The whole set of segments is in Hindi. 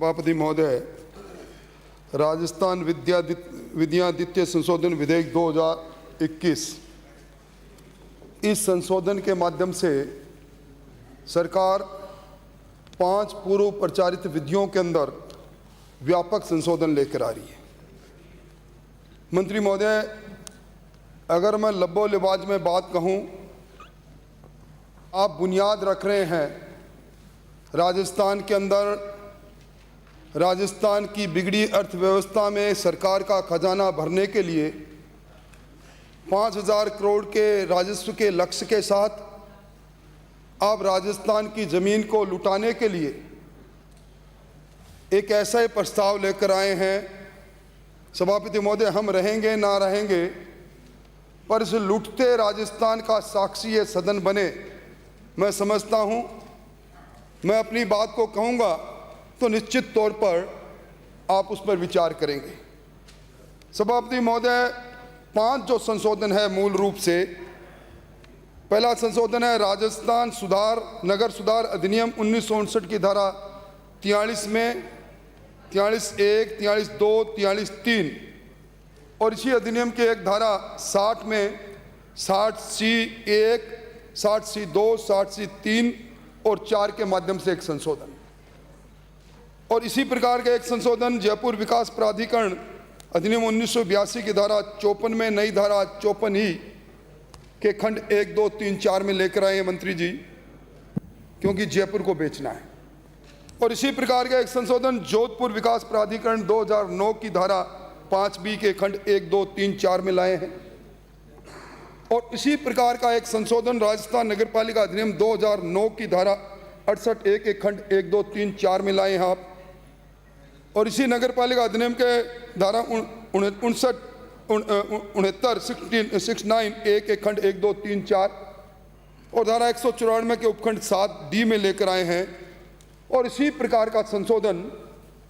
सभापति महोदय, राजस्थान विद्यादित्य संशोधन विधेयक 2021, इस संशोधन के माध्यम से सरकार 5 पूर्व प्रचारित विधियों के अंदर व्यापक संशोधन लेकर आ रही है। मंत्री महोदय, अगर मैं लब्बो लिबाज में बात कहूं, आप बुनियाद रख रहे हैं राजस्थान के अंदर राजस्थान की बिगड़ी अर्थव्यवस्था में सरकार का खजाना भरने के लिए 5,000 करोड़ के राजस्व के लक्ष्य के साथ आप राजस्थान की ज़मीन को लुटाने के लिए एक ऐसा ही प्रस्ताव लेकर आए हैं। सभापति महोदय, हम रहेंगे ना रहेंगे, पर इस लुटते राजस्थान का साक्षी ये सदन बने, मैं समझता हूँ। मैं अपनी बात को कहूँगा तो निश्चित तौर पर आप उस पर विचार करेंगे। सभापति महोदय, 5 जो संशोधन है मूल रूप से, पहला संशोधन है राजस्थान नगर सुधार अधिनियम 1959 की धारा 43 में 43(1), 43(2), 43(3) और इसी अधिनियम के एक धारा 60 में 60(1), 60(2), 60(3) और 4 के माध्यम से एक संशोधन, और इसी प्रकार का एक संशोधन जयपुर विकास प्राधिकरण अधिनियम 1982 की धारा 54 में नई धारा 54(e) के खंड 1, 2, 3, 4 में लेकर आए हैं मंत्री जी, क्योंकि जयपुर को बेचना है। और इसी प्रकार का एक संशोधन जोधपुर विकास प्राधिकरण 2009 की धारा 5(b) के खंड 1, 2, 3, 4 में लाए हैं। और इसी प्रकार का एक संशोधन राजस्थान नगरपालिका अधिनियम 2009 की धारा 68(a) के खंड 1, 2, 3, 4 में लाए हैं आप। और इसी नगरपालिका अधिनियम के धारा 69(a) के खंड 1, 2, 3, 4 और धारा 194 के उपखंड 7(d) में लेकर आए हैं। और इसी प्रकार का संशोधन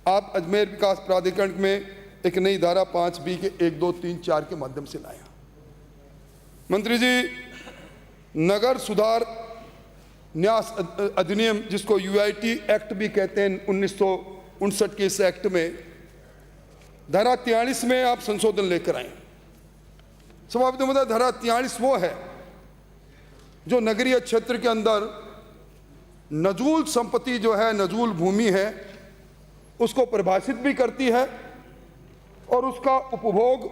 आप अजमेर विकास प्राधिकरण में एक नई धारा 5(b) के 1, 2, 3, 4 के माध्यम से लाए। मंत्री जी, नगर सुधार न्यास अधिनियम, जिसको UIT एक्ट भी कहते हैं, 1959 के इस एक्ट में धारा 43 में आप संशोधन लेकर आए। सभापति महोदय, धारा 43 वो है जो नगरीय क्षेत्र के अंदर नजूल संपत्ति जो है, नजूल भूमि है, उसको परिभाषित भी करती है और उसका उपभोग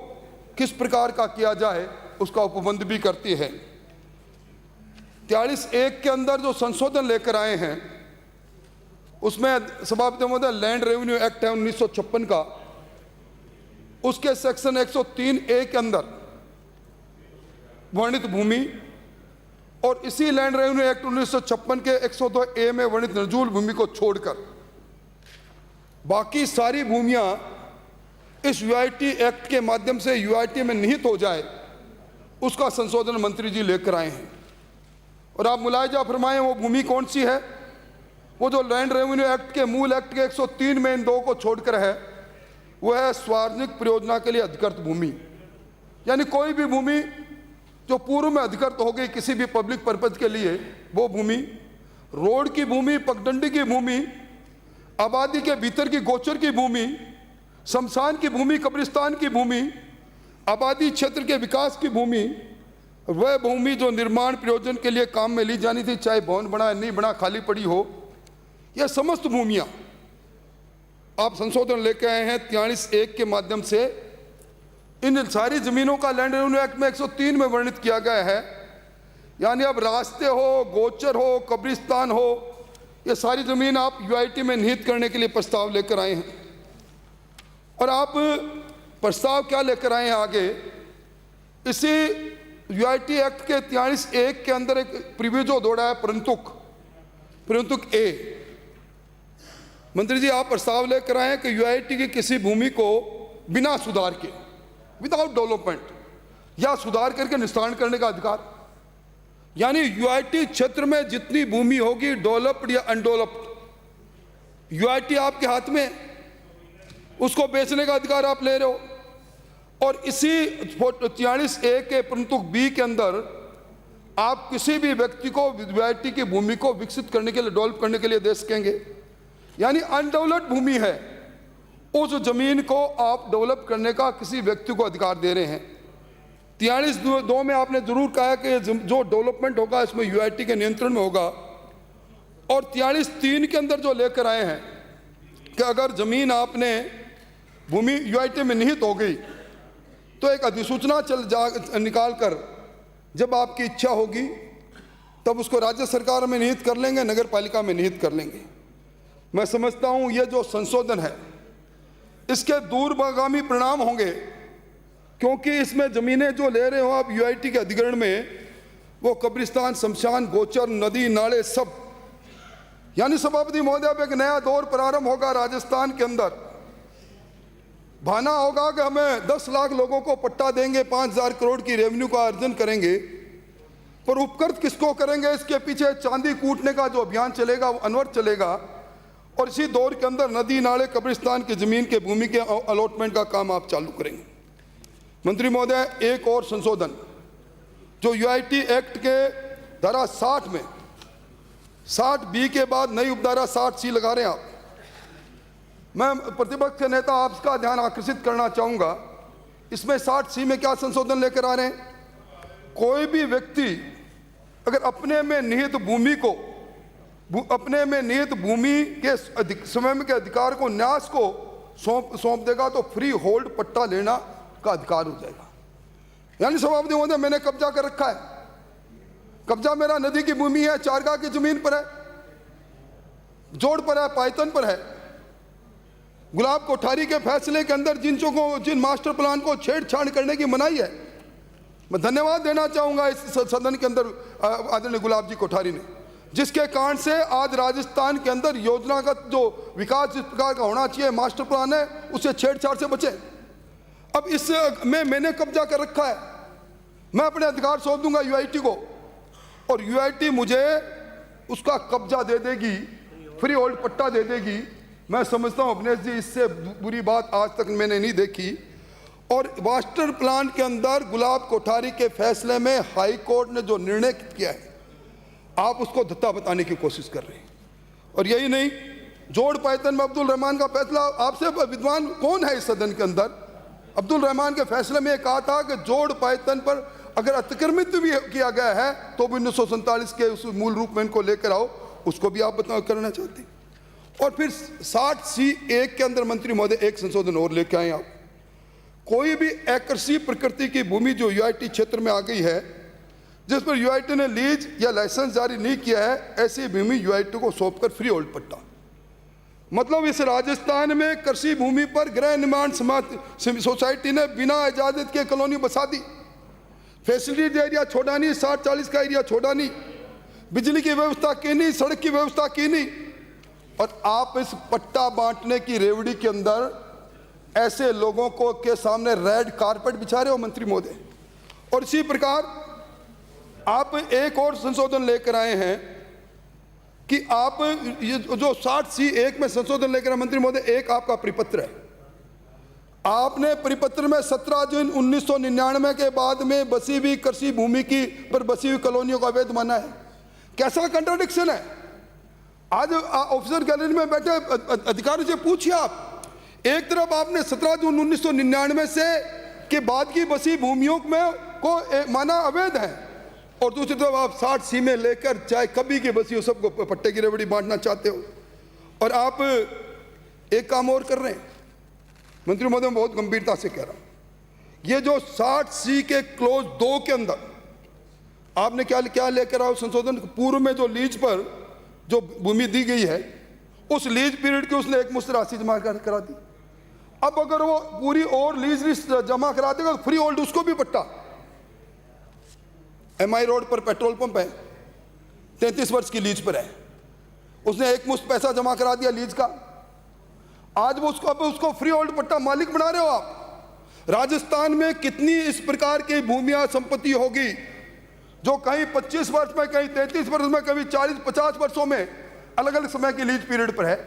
किस प्रकार का किया जाए उसका उपबंध भी करती है। 43(1) के अंदर जो संशोधन लेकर आए हैं उसमें सभापति महोदय लैंड रेवेन्यू एक्ट है 1956 का, उसके सेक्शन 103(a) के अंदर वर्णित भूमि और इसी लैंड रेवेन्यू एक्ट 1956 के 102(a) में वर्णित नजूल भूमि को छोड़कर बाकी सारी भूमियां इस UIT एक्ट के माध्यम से UIT में निहित हो जाए, उसका संशोधन मंत्री जी लेकर आए हैं। और आप मुलायजा फरमाएं वो भूमि कौन सी है? वो जो लैंड रेवेन्यू एक्ट के मूल एक्ट के 103 में इन 2 को छोड़कर है, वो है सार्वजनिक परियोजना के लिए अधिकृत भूमि। यानी कोई भी भूमि जो पूर्व में अधिकृत हो गई किसी भी पब्लिक पर्पज के लिए, वो भूमि, रोड की भूमि, पगडंडी की भूमि, आबादी के भीतर की गोचर की भूमि, शमशान की भूमि, कब्रिस्तान की भूमि, आबादी क्षेत्र के विकास की भूमि, वह भूमि जो निर्माण प्रयोजन के लिए काम में ली जानी थी, चाहे भवन बना नहीं बना, खाली पड़ी हो, यह समस्त भूमियां आप संशोधन लेके आए हैं 43(1) के माध्यम से। इन सारी जमीनों का लैंड रेवेन्यू एक्ट में 103 में वर्णित किया गया है। यानी अब रास्ते हो, गोचर हो, कब्रिस्तान हो, ये सारी जमीन आप UIT में निहित करने के लिए प्रस्ताव लेकर आए हैं। और आप प्रस्ताव क्या लेकर आए हैं आगे? इसी UIT एक्ट के 43(1) के अंदर एक प्रिविजो जोड़ा है, परंतुक A। मंत्री जी, आप प्रस्ताव लेकर आए हैं कि UIT की किसी भूमि को बिना सुधार के, विदाउट डेवलपमेंट, या सुधार करके निस्तारण करने का अधिकार। यानी UIT क्षेत्र में जितनी भूमि होगी, डेवलप्ड या अनडेवलप्ड, UIT आपके हाथ में, उसको बेचने का अधिकार आप ले रहे हो। और इसी 43(a) के परंतुक B के अंदर आप किसी भी व्यक्ति को UIT की भूमि को विकसित करने के लिए, डेवलप करने के लिए दे सकेंगे। यानी अनडेवलप्ड भूमि है, उस जमीन को आप डेवलप करने का किसी व्यक्ति को अधिकार दे रहे हैं। 43(2) में आपने जरूर कहा कि जो डेवलपमेंट होगा इसमें यूआईटी के नियंत्रण में होगा, और 43(3) के अंदर जो लेकर आए हैं कि अगर जमीन आपने भूमि यूआईटी में निहित हो गई तो एक अधिसूचना निकाल कर जब आपकी इच्छा होगी तब उसको राज्य सरकार में निहित कर लेंगे, नगर पालिका में निहित कर लेंगे। मैं समझता हूँ ये जो संशोधन है इसके दूरगामी परिणाम होंगे, क्योंकि इसमें ज़मीनें जो ले रहे हो आप यूआईटी के अधिग्रहण में, वो कब्रिस्तान, शमशान, गोचर, नदी, नाले सब, यानी सभापति महोदय अब एक नया दौर प्रारंभ होगा राजस्थान के अंदर। भाना होगा कि हमें 10 लाख लोगों को पट्टा देंगे, 5,000 करोड़ की रेवेन्यू का अर्जन करेंगे, पर उपकृत किसको करेंगे? इसके पीछे चांदी कूटने का जो अभियान चलेगा वो अनवर चलेगा, और इसी दौर के अंदर नदी, नाले, कब्रिस्तान की जमीन के भूमि के अलॉटमेंट का काम आप चालू करेंगे। मंत्री महोदय, एक और संशोधन जो यूआईटी एक्ट के धारा 60 में 60B के बाद नई उपधारा 60C लगा रहे हैं आप। मैं प्रतिपक्ष के नेता आपका ध्यान आकर्षित करना चाहूँगा, इसमें 60C में क्या संशोधन लेकर आ रहे हैं? कोई भी व्यक्ति अगर अपने में निहित भूमि को, अपने में निहित भूमि के स्वयं के अधिकार को, न्यास को सौंप देगा तो फ्री होल्ड पट्टा लेना का अधिकार हो जाएगा। यानी सभापति महोदय, मैंने कब्जा कर रखा है, कब्जा मेरा नदी की भूमि है, चारगा की जमीन पर है, जोड़ पर है, पायतन पर है। गुलाब कोठारी के फैसले के अंदर जिन मास्टर प्लान को छेड़छाड़ करने की मनाही है, मैं धन्यवाद देना चाहूंगा इस सदन के अंदर आदरणीय गुलाब जी कोठारी ने, जिसके कारण से आज राजस्थान के अंदर योजनागत जो विकास जिस प्रकार का होना चाहिए मास्टर प्लान है, उससे छेड़छाड़ से बचे। अब इस में मैंने कब्जा कर रखा है, मैं अपने अधिकार सौंप दूंगा यूआईटी को, और यूआईटी मुझे उसका कब्जा दे देगी, फ्री होल्ड पट्टा दे देगी। मैं समझता हूं अपने जी, इससे बुरी बात आज तक मैंने नहीं देखी। और मास्टर प्लान के अंदर गुलाब कोठारी के फैसले में हाई कोर्ट ने जो निर्णय किया है, आप उसको धत्ता बताने की कोशिश कर रहे हैं। और यही नहीं, जोड़ पायतन में अब्दुल रहमान का फैसला, आपसे विद्वान कौन है इस सदन के अंदर? अब्दुल रहमान के फैसले में कहा था कि जोड़ पायतन पर अगर अतिक्रमित भी किया गया है तो भी 1947 के उस मूल रूप में इनको लेकर आओ, उसको भी आप करना चाहते हैं। और फिर 60C(1) के अंदर मंत्री महोदय एक संशोधन और लेके आए आप, कोई भी आकर्षी प्रकृति की भूमि जो यूआईटी क्षेत्र में आ गई है, जिस पर यूआईटी ने लीज या लाइसेंस जारी नहीं किया है, ऐसी भूमि यूआईटी को सौंपकर फ्री होल्ड पट्टा। मतलब इस राजस्थान में कृषि भूमि पर गृह निर्माण सोसाइटी ने बिना इजाजत के कॉलोनी बसा दी, फैसिलिटी एरिया छोड़ा नहीं, 60-40 का एरिया छोड़ा नहीं, बिजली की व्यवस्था की नहीं, सड़क की व्यवस्था की नहीं, और आप इस पट्टा बांटने की रेवड़ी के अंदर ऐसे लोगों को के सामने रेड कारपेट बिछा रहे हो मंत्री महोदय। और इसी प्रकार आप एक और संशोधन लेकर आए हैं कि आप ये जो 60C(1) में संशोधन लेकर आए मंत्री महोदय, एक आपका परिपत्र है, आपने परिपत्र में 17 जून 1999 के बाद में बसी हुई कृषि भूमि की पर बसी हुई कॉलोनियों का अवैध माना है। कैसा कंट्राडिक्शन है? आज ऑफिसर गैलरी में बैठे अधिकारी से पूछिए आप, एक तरफ आपने 17 जून 1999 से के बाद की बसी भूमियों में को माना अवैध है, और दूसरी तरफ आप 60C में लेकर चाहे कभी की बसी हो सबको पट्टे की रेवड़ी बांटना चाहते हो। और आप एक काम और कर रहे हैं मंत्री महोदय, मैं बहुत गंभीरता से कह रहा हूं, ये जो 60C के क्लोज 2 के अंदर आपने क्या लेकर आओ संशोधन, पूर्व में जो लीज पर जो भूमि दी गई है उस लीज पीरियड की उसने एक मुश्त राशि जमा करा दी। अब अगर वो पूरी और लीज लिस्ट जमा करा देगा तो फ्री होल्ड उसको भी पट्टा। MI रोड पर पेट्रोल पंप है, 33 वर्ष की लीज पर है, उसने एक मुश्त पैसा जमा करा दिया लीज का, आज वो उसको फ्री होल्ड पट्टा मालिक बना रहे हो आप। राजस्थान में कितनी इस प्रकार की भूमियां संपत्ति होगी जो कहीं 25 वर्ष में, कहीं 33 वर्ष में, कभी 40-50 वर्षों में अलग अलग समय की लीज पीरियड पर है।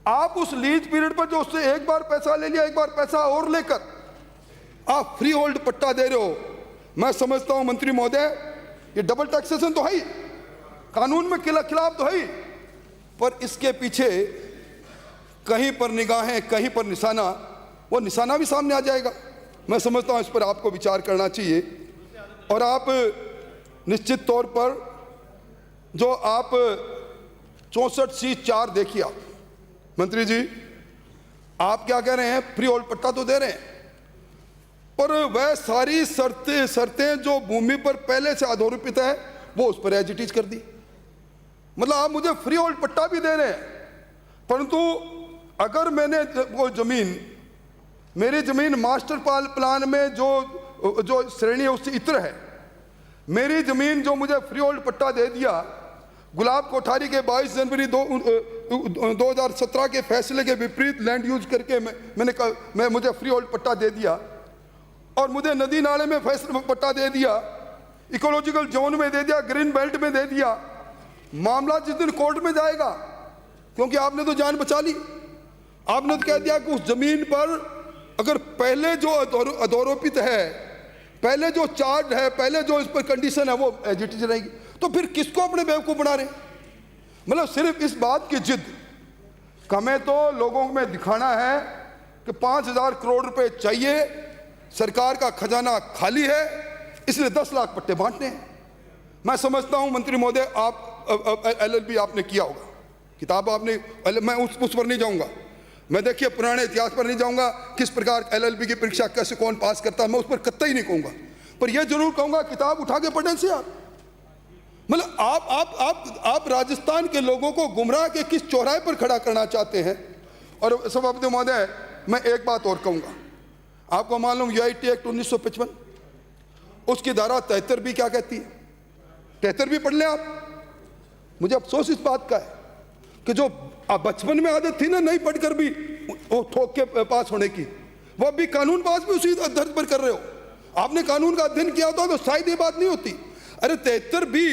आप उस लीज पीरियड पर जो उससे एक बार पैसा ले लिया, एक बार पैसा और लेकर आप फ्री होल्ड पट्टा दे रहे हो। मैं समझता हूं मंत्री महोदय, ये डबल टैक्सेशन तो है ही, कानून में खिलाफ तो है ही, पर इसके पीछे कहीं पर निगाहें, कहीं पर निशाना, वो निशाना भी सामने आ जाएगा। मैं समझता हूँ इस पर आपको विचार करना चाहिए। और आप निश्चित तौर पर जो आप 64C4 देखिए, आप मंत्री जी, आप क्या कह रहे हैं, फ्री होल्ड पट्टा तो दे रहे हैं, पर वह सारी शर्तें जो भूमि पर पहले से आरोपित है वो उस पर एज इट इज कर दी। मतलब आप मुझे फ्री होल्ड पट्टा भी दे रहे हैं, परंतु अगर मैंने वो जमीन, मेरी जमीन मास्टर प्लान में जो श्रेणी है उससे इतर है, मेरी जमीन जो मुझे फ्री होल्ड पट्टा दे दिया, गुलाब कोठारी के 22 जनवरी 2017 के फैसले के विपरीत लैंड यूज करके मैं मुझे फ्री होल्ड पट्टा दे दिया, और मुझे नदी नाले में फैसला पट्टा दे दिया, इकोलॉजिकल जोन में दे दिया, ग्रीन बेल्ट में दे दिया। मामला जिस दिन कोर्ट में जाएगा, क्योंकि आपने तो जान बचा ली, आपने तो कह दिया कि उस जमीन पर अगर पहले जो आरोपित है, पहले जो चार्ज है, पहले जो इस पर कंडीशन है वो एज इट इज रहेगी। तो फिर किसको अपने बेवकूफ बना रहे? मतलब सिर्फ इस बात की जिद, हमें तो लोगों में दिखाना है कि 5,000 करोड़ रुपए चाहिए, सरकार का खजाना खाली है, इसलिए 10 लाख पट्टे बांटने हैं। मैं समझता हूं मंत्री महोदय, आप LLB आपने किया होगा, किताब आपने, मैं उस पर नहीं जाऊंगा, मैं देखिए पुराने इतिहास पर नहीं जाऊंगा, किस प्रकार LLB की परीक्षा कैसे कौन पास करता है, मैं उस पर कतई नहीं कहूंगा, पर यह जरूर कहूंगा किताब उठा के पढ़ें से आप। मतलब आप राजस्थान के लोगों को गुमराह के किस चौराहे पर खड़ा करना चाहते हैं। और सभापति महोदय, मैं एक बात और कहूंगा, आपको मालूम UIT एक्ट 1955 उसकी धारा 73 भी क्या कहती है? 73 भी पढ़ लें आप। मुझे अफसोस इस बात का है कि जो बचपन में आदत थी ना नहीं पढ़कर भी वो ठोक के पास होने की, वो अभी कानून पास भी उसी दर्ज पर कर रहे हो। आपने कानून का अध्ययन किया होता तो शायद ये बात नहीं होती। अरे 73 भी,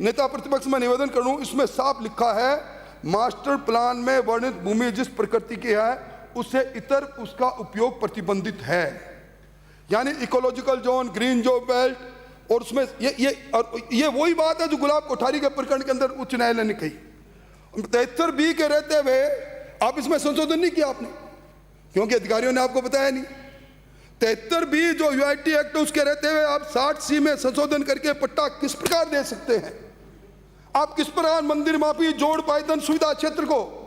नेता प्रतिपक्ष में निवेदन करूं, इसमें साफ लिखा है मास्टर प्लान में वर्णित भूमि जिस प्रकृति की है उससे इतर उसका उपयोग प्रतिबंधित है, यानी इकोलॉजिकल जोन, ग्रीन जो बेल्ट, और उसमें ये वही बात है जो गुलाब कोठारी के प्रकरण के अंदर उच्च न्यायालय ने कही। 73B के रहते हुए आप इसमें संशोधन नहीं किया आपने, क्योंकि अधिकारियों ने आपको बताया नहीं। 73B जो UIT एक्ट उसके रहते हुए आप 60C में संशोधन करके पट्टा किस प्रकार दे सकते हैं? आप किस प्रकार मंदिर माफी, जोड़ पायदन सुविधा क्षेत्र को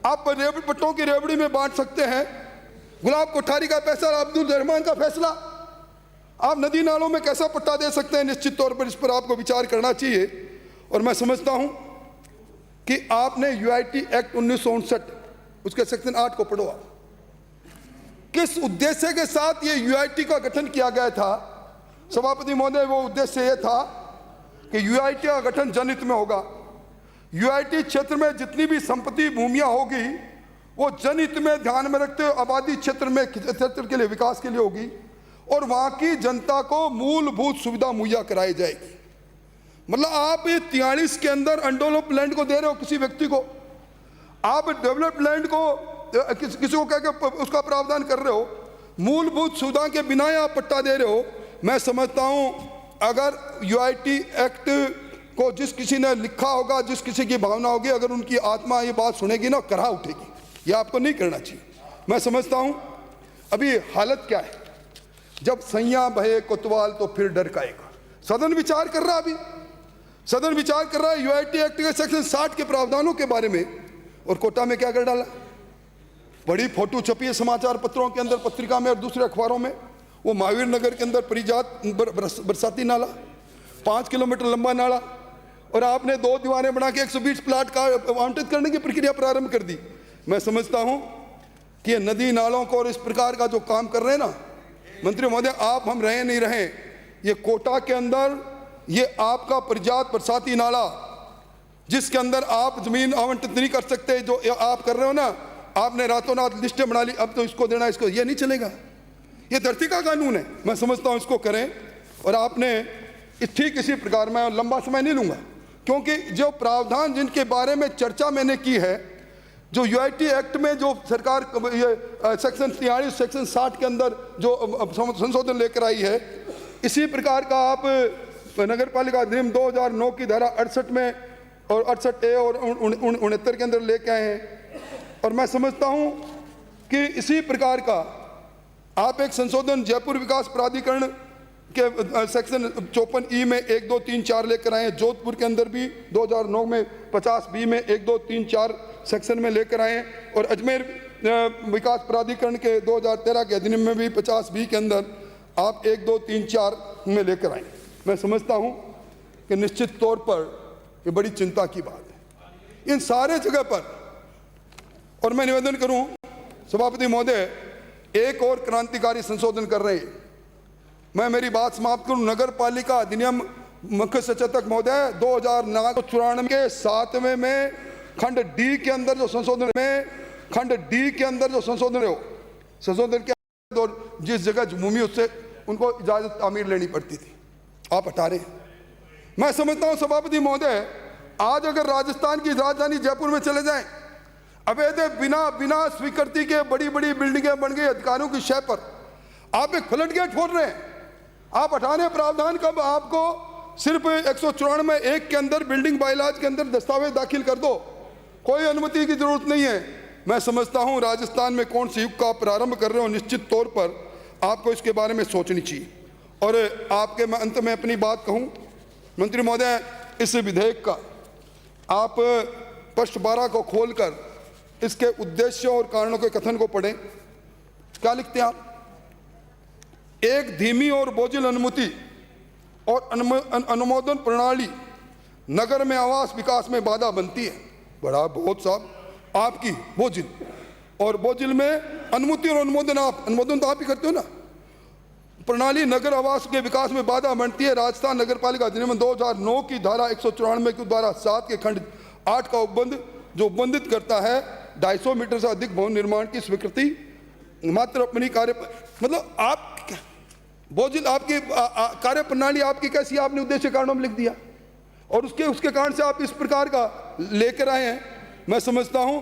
आप पट्टों की रेवड़ी में बांट सकते हैं? गुलाब कोठारी का फैसला, अब्दुल रहमान का फैसला, आप नदी नालों में कैसा पट्टा दे सकते हैं? निश्चित तौर पर इस पर आपको विचार करना चाहिए। और मैं समझता हूं कि आपने UIT एक्ट 1959 उसके सेक्शन 8 को पढ़ो। आप किस उद्देश्य के साथ ये UIT का गठन किया गया था सभापति महोदय? वो उद्देश्य ये था कि UIT का गठन जनहित में होगा। UIT क्षेत्र में जितनी भी संपत्ति भूमियां होगी वो जनहित में ध्यान में रखते हुए आबादी क्षेत्र के लिए, विकास के लिए होगी, और वहां की जनता को मूलभूत सुविधा मुहैया कराई जाएगी। मतलब आप ये 43 के अंदर अनडेवलप्ड लैंड को दे रहे हो किसी व्यक्ति को, आप डेवलप्ड लैंड को किसी को कह के उसका प्रावधान कर रहे हो, मूलभूत सुविधा के बिना आप पट्टा दे रहे हो। मैं समझता हूं अगर UIT एक्ट को जिस किसी ने लिखा होगा, जिस किसी की भावना होगी, अगर उनकी आत्मा ये बात सुनेगी ना, कराह उठेगी। ये आपको नहीं करना चाहिए। मैं समझता हूं अभी हालत क्या है, जब सैया बहे कोतवाल तो फिर डर काएगा। सदन विचार कर रहा, अभी सदन विचार कर रहा है UIT एक्ट के सेक्शन 60 के प्रावधानों के बारे में, और कोटा में क्या कर डाला? बड़ी फोटो छपी है समाचार पत्रों के अंदर, पत्रिका में और दूसरे अखबारों में। वो महावीर नगर के अंदर परिजात बरसाती नाला, 5 किलोमीटर लंबा नाला, और आपने 2 दीवारें बना के 120 प्लाट का आवंटित करने की प्रक्रिया प्रारंभ कर दी। मैं समझता हूं कि ये नदी नालों को और इस प्रकार का जो काम कर रहे हैं ना मंत्री महोदय, आप हम रहे नहीं रहे, ये कोटा के अंदर ये आपका परिजात बरसाती नाला, जिसके अंदर आप जमीन आवंटित नहीं कर सकते, जो आप कर रहे हो ना, आपने रातों रात लिस्टें बना ली, अब तो इसको देना, इसको, ये नहीं चलेगा। ये धरती का कानून है। मैं समझता हूं इसको करें। और आपने ठीक इसी प्रकार, मैं लंबा समय नहीं लूंगा, क्योंकि जो प्रावधान जिनके बारे में चर्चा मैंने की है, जो UIT एक्ट में जो सरकार ये सेक्शन 43 सेक्शन 60 के अंदर जो संशोधन लेकर आई है, इसी प्रकार का आप नगर पालिका अधिनियम 2009 की धारा 68 में और 68A और 69 के अंदर लेके आए हैं। और मैं समझता हूं कि इसी प्रकार का आप एक संशोधन जयपुर विकास प्राधिकरण के सेक्शन 54E में 1, 2, 3, 4 लेकर आए। जोधपुर के अंदर भी 2009 में 50B में 1, 2, 3, 4 सेक्शन में लेकर आए और अजमेर विकास प्राधिकरण के 2013 के अधिनियम में भी 50B के अंदर आप 1, 2, 3, 4 में लेकर आए। मैं समझता हूं कि निश्चित तौर पर ये बड़ी चिंता की बात है इन सारे जगह पर। और मैं निवेदन करूं सभापति महोदय, एक और क्रांतिकारी संशोधन कर रहे हैं। मैं मेरी बात समाप्त करूं। नगर पालिका अधिनियम मुख्य सचेतक महोदय 2094 के 7वें में खंड डी के अंदर जो संशोधन हो संशोधन के और जिस जगह भूमि उससे उनको इजाजत तामीर लेनी पड़ती थी, आप हटा रहे हैं। मैं समझता हूं सभापति महोदय, आज अगर राजस्थान की राजधानी जयपुर में चले जाएं, अवैध बिना स्वीकृति के बड़ी बड़ी बिल्डिंगें बन गई अधिकारियों की शय पर, आप एक फ्लड गेट खोल रहे हैं। आप हटाने प्रावधान कब आपको सिर्फ 194 में 1 के अंदर बिल्डिंग बायलॉज के अंदर दस्तावेज दाखिल कर दो, कोई अनुमति की जरूरत नहीं है। मैं समझता हूं राजस्थान में कौन से युग का प्रारंभ कर रहे हो, निश्चित तौर पर आपको इसके बारे में सोचनी चाहिए। और आपके मैं अंत में अपनी बात कहूं, मंत्री महोदय, इस विधेयक का आप पृष्ठ 12 को खोलकर इसके उद्देश्य और कारणों के कथन को पढ़ें। क्या लिखते हैं आप? एक धीमी और बोझिल अनुमति और अनुमोदन प्रणाली नगर में आवास विकास में बाधा बनती है। बड़ा बहुत साहब आपकी बोझिल में अनुमति और अनुमोदन तो आप ही करते हो ना। प्रणाली नगर आवास के विकास में बाधा बनती है। राजस्थान नगर पालिका अधिनियम 2009 की धारा 194 की धारा 7 के खंड 8 का उपबंध जो उपबंधित करता है 250 मीटर से अधिक भवन निर्माण की स्वीकृति मात्र अपनी मतलब आप बोझिल आपकी कार्य प्रणाली आपकी कैसी, आपने उद्देश्य कारणों में लिख दिया और उसके कारण से आप इस प्रकार का लेकर आए हैं। मैं समझता हूं।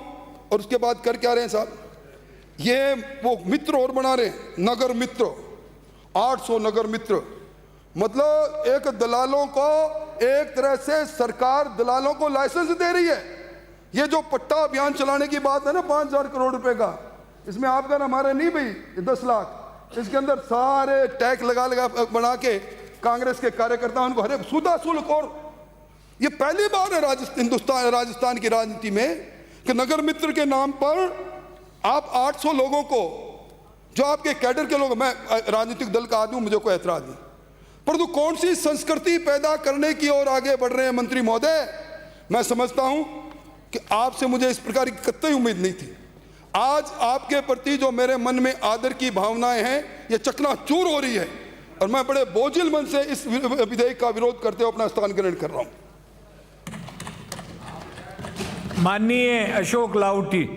और उसके बाद कर क्या रहे हैं साहब, ये वो मित्र और बना रहे हैं, नगर मित्र, 800 नगर मित्र। मतलब एक दलालों को एक तरह से सरकार दलालों को लाइसेंस दे रही है। ये जो पट्टा अभियान चलाने की बात है ना 5000 करोड़ रुपए का, इसमें आपका ना हमारे नहीं भाई 10 लाख, इसके अंदर सारे टैक्स लगा बना के कांग्रेस के कार्यकर्ता उनको हरे सुदा शुल्क। और ये पहली बार है राजस्थान की राजनीति में कि नगर मित्र के नाम पर आप 800 लोगों को, जो आपके कैडर के लोग, मैं राजनीतिक दल का आदमी हूं, मुझे कोई ऐतराज नहीं, परंतु कौन सी संस्कृति पैदा करने की ओर आगे बढ़ रहे हैं मंत्री महोदय। मैं समझता हूं कि आपसे मुझे इस प्रकार की कतई उम्मीद नहीं थी। आज आपके प्रति जो मेरे मन में आदर की भावनाएं हैं ये चकनाचूर हो रही है और मैं बड़े बोझिल मन से इस विधेयक का विरोध करते हुए अपना स्थान ग्रहण कर रहा हूं। माननीय अशोक लाहोटी।